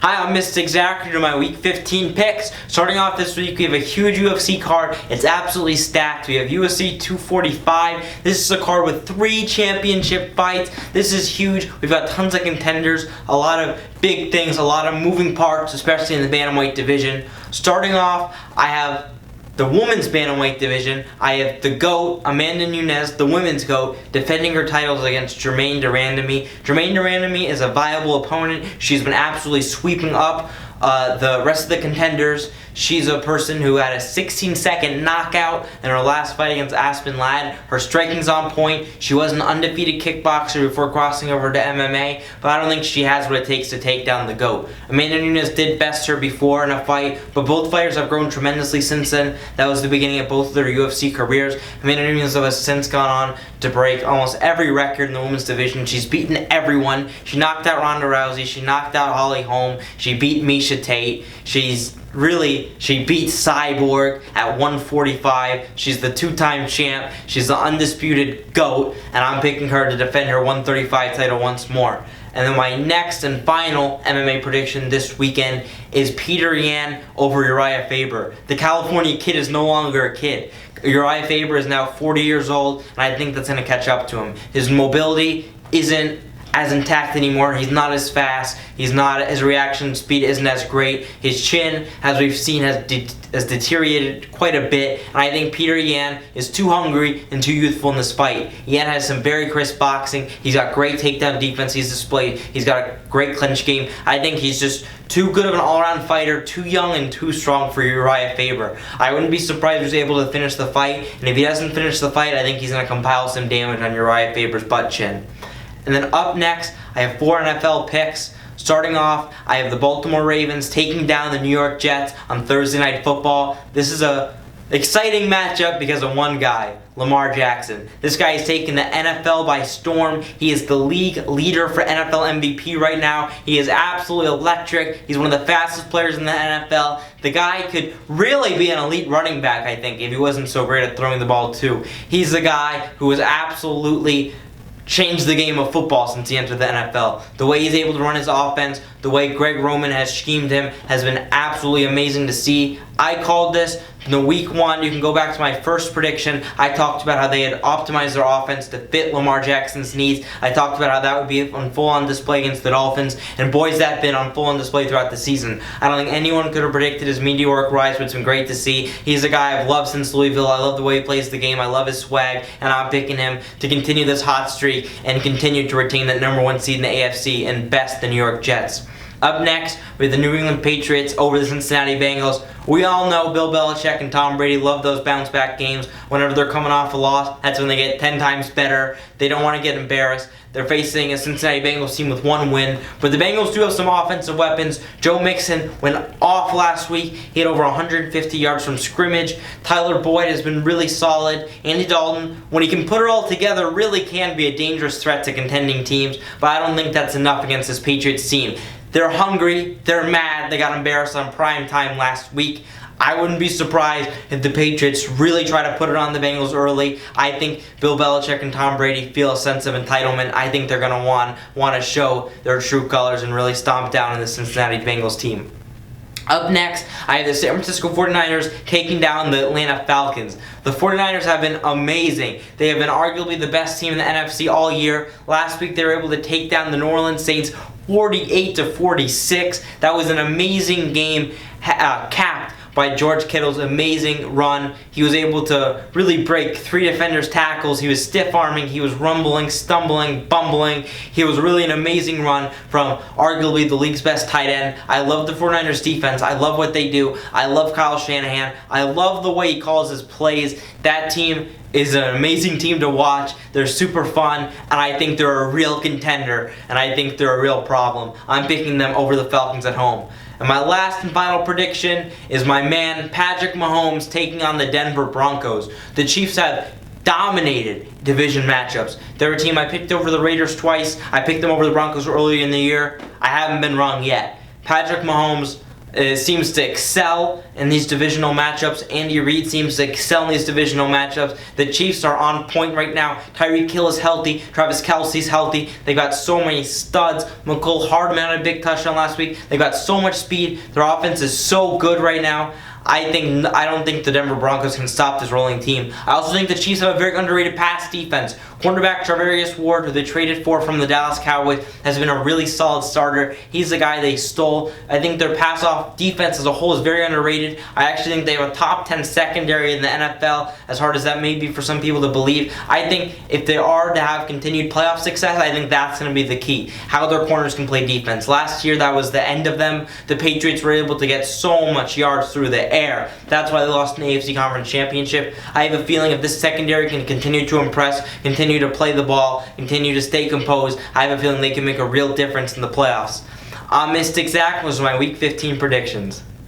Hi, I'm Mystic Zach here to my Week 15 picks. Starting off this week, we have a huge UFC card. It's absolutely stacked. We have UFC 245. This is a card with 3 championship fights. This is huge. We've got tons of contenders, a lot of big things, a lot of moving parts, especially in the bantamweight division. Starting off, I have the women's bantamweight division. I have the GOAT, Amanda Nunes, the women's GOAT, defending her titles against Germaine de Randamie. Germaine de Randamie is a viable opponent. She's been absolutely sweeping up the rest of the contenders. She's a person who had a 16-second knockout in her last fight against Aspen Ladd. Her striking's on point. She was an undefeated kickboxer before crossing over to MMA, but I don't think she has what it takes to take down the GOAT. Amanda Nunes did best her before in a fight, but both fighters have grown tremendously since then. That was the beginning of both of their UFC careers. Amanda Nunes has since gone on to break almost every record in the women's division. She's beaten everyone. She knocked out Ronda Rousey. She knocked out Holly Holm. She beat Miesha Tate. She beat Cyborg at 145. She's the 2-time champ. She's the undisputed GOAT, and I'm picking her to defend her 135 title once more. And then my next and final MMA prediction this weekend is Petr Yan over Uriah Faber. The California Kid is no longer a kid. Uriah Faber is now 40 years old, and I think that's going to catch up to him. His mobility isn't as intact anymore. He's not as fast. His reaction speed isn't as great. His chin, as we've seen, has deteriorated quite a bit. And I think Petr Yan is too hungry and too youthful in this fight. Yan has some very crisp boxing. He's got great takedown defense he's displayed. He's got a great clinch game. I think he's just too good of an all-around fighter, too young and too strong for Uriah Faber. I wouldn't be surprised if he's able to finish the fight. And if he doesn't finish the fight, I think he's going to compile some damage on Uriah Faber's butt chin. And then up next, I have 4 NFL picks. Starting off, I have the Baltimore Ravens taking down the New York Jets on Thursday Night Football. This is an exciting matchup because of one guy, Lamar Jackson. This guy is taking the NFL by storm. He is the league leader for NFL MVP right now. He is absolutely electric. He's one of the fastest players in the NFL. The guy could really be an elite running back, I think, if he wasn't so great at throwing the ball too. He's the guy who is absolutely changed the game of football since he entered the NFL. The way he's able to run his offense, the way Greg Roman has schemed him has been absolutely amazing to see. I called this in the week 1. You can go back to my first prediction. I talked about how they had optimized their offense to fit Lamar Jackson's needs. I talked about how that would be on full-on display against the Dolphins, and boy's that been on full-on display throughout the season. I don't think anyone could have predicted his meteoric rise, but it's been great to see. He's a guy I've loved since Louisville. I love the way he plays the game. I love his swag, and I'm picking him to continue this hot streak and continue to retain that number 1 seed in the AFC and best the New York Jets. Up next, we have the New England Patriots over the Cincinnati Bengals. We all know Bill Belichick and Tom Brady love those bounce-back games. Whenever they're coming off a loss, that's when they get 10 times better. They don't want to get embarrassed. They're facing a Cincinnati Bengals team with 1 win, but the Bengals do have some offensive weapons. Joe Mixon went off last week. He had over 150 yards from scrimmage. Tyler Boyd has been really solid. Andy Dalton, when he can put it all together, really can be a dangerous threat to contending teams, but I don't think that's enough against this Patriots team. They're hungry, they're mad, they got embarrassed on prime time last week. I wouldn't be surprised if the Patriots really try to put it on the Bengals early. I think Bill Belichick and Tom Brady feel a sense of entitlement. I think they're going to want to show their true colors and really stomp down on the Cincinnati Bengals team. Up next, I have the San Francisco 49ers taking down the Atlanta Falcons. The 49ers have been amazing. They have been arguably the best team in the NFC all year. Last week, they were able to take down the New Orleans Saints 48-46. That was an amazing game capped by George Kittle's amazing run. He was able to really break 3 defenders' tackles. He was stiff-arming. He was rumbling, stumbling, bumbling. He was really an amazing run from arguably the league's best tight end. I love the 49ers defense. I love what they do. I love Kyle Shanahan. I love the way he calls his plays. That team is an amazing team to watch. They're super fun, and I think they're a real contender, and I think they're a real problem. I'm picking them over the Falcons at home. And my last and final prediction is my man Patrick Mahomes taking on the Denver Broncos. The Chiefs have dominated division matchups. They're a team I picked over the Raiders twice. I picked them over the Broncos earlier in the year. I haven't been wrong yet. Patrick Mahomes seems to excel in these divisional matchups. Andy Reid seems to excel in these divisional matchups. The Chiefs are on point right now. Tyreek Hill is healthy. Travis Kelce's healthy. They've got so many studs. McCole Hardman had a big touchdown last week. They've got so much speed. Their offense is so good right now. I don't think the Denver Broncos can stop this rolling team. I also think the Chiefs have a very underrated pass defense. Cornerback Charvarius Ward, who they traded for from the Dallas Cowboys, has been a really solid starter. He's the guy they stole. I think their pass-off defense as a whole is very underrated. I actually think they have a top 10 secondary in the NFL, as hard as that may be for some people to believe. I think if they are to have continued playoff success, I think that's going to be the key. How their corners can play defense. Last year, that was the end of them. The Patriots were able to get so much yards through the air. That's why they lost in the AFC Conference Championship. I have a feeling if this secondary can continue to impress, continue to play the ball, continue to stay composed, I have a feeling they can make a real difference in the playoffs. Mystic Zach was my Week 15 predictions.